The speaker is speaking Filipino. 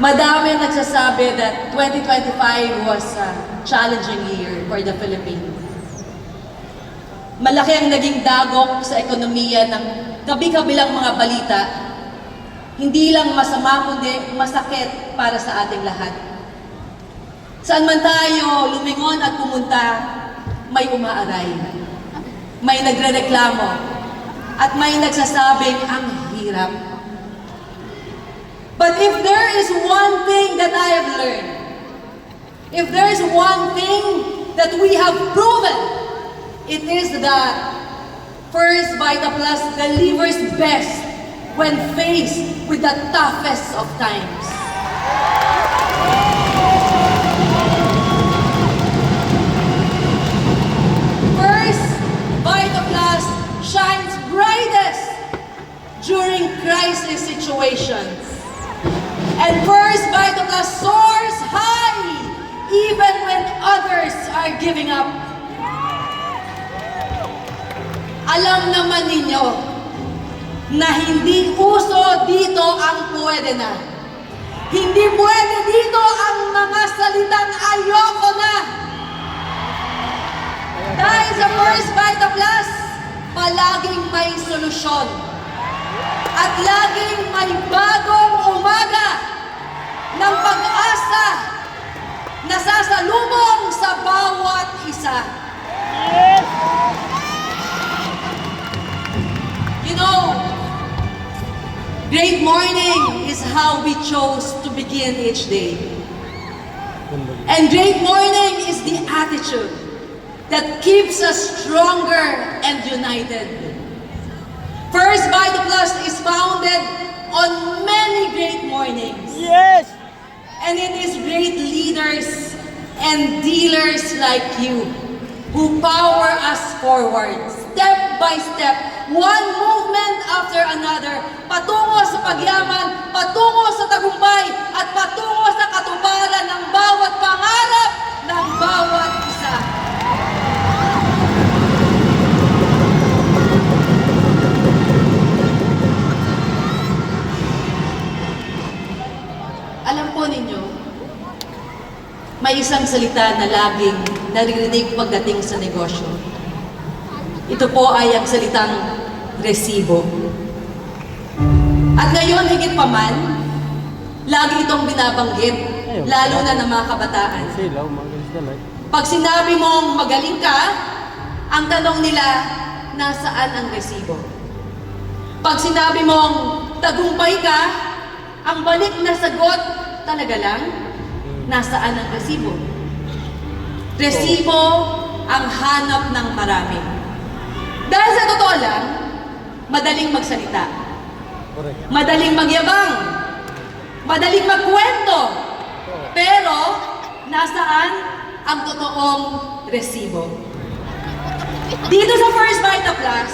Madami nagsasabi that 2025 was a challenging year for the Philippines. Malaki ang naging dagok sa ekonomiya ng gabi-kabilang mga balita. Hindi lang masama kundi masakit para sa ating lahat. Saan man tayo lumingon at pumunta, may umaaray. May nagrereklamo at may nagsasabing ang hirap. But if there is one thing that I have learned, if there is one thing that we have proven, it is that First Vita Plus delivers best when faced with the toughest of times. First Vita Plus shines brightest during crisis situations. And First Vita Plus soars high even when others are giving up. Alam naman ninyo na hindi uso dito ang pwede na. Hindi pwede dito ang mga salitang ayoko na. Dahil sa First Vita Plus, palaging may solusyon. At laging may bagong umaga ng pag-asa na sasalubong sa bawat isa. You know, great morning is how we chose to begin each day. And great morning is the attitude that keeps us stronger and united. First Vita Plus is founded on many great mornings. Yes! And it is great leaders and dealers like you who power us forward, step by step, one movement after another, patungo sa pagyaman, patungo sa tagumpay, at patungo sa katuparan ng bawat pangarap ng bawat isa. Alam po ninyo, may isang salita na laging naririnig pagdating sa negosyo. Ito po ay ang salitang resibo. At ngayon, higit pa man, lagi itong binabanggit, lalo na ng mga kabataan. Pag sinabi mong magaling ka, ang tanong nila, nasaan ang resibo? Pag sinabi mong tagumpay ka, ang balik na sagot, talaga lang, nasaan ang resibo? Resibo ang hanap ng marami. Dahil sa totoo lang, madaling magsalita. Madaling magyabang. Madaling magkwento. Pero, nasaan ang totoong resibo? Dito sa First Vita Plus,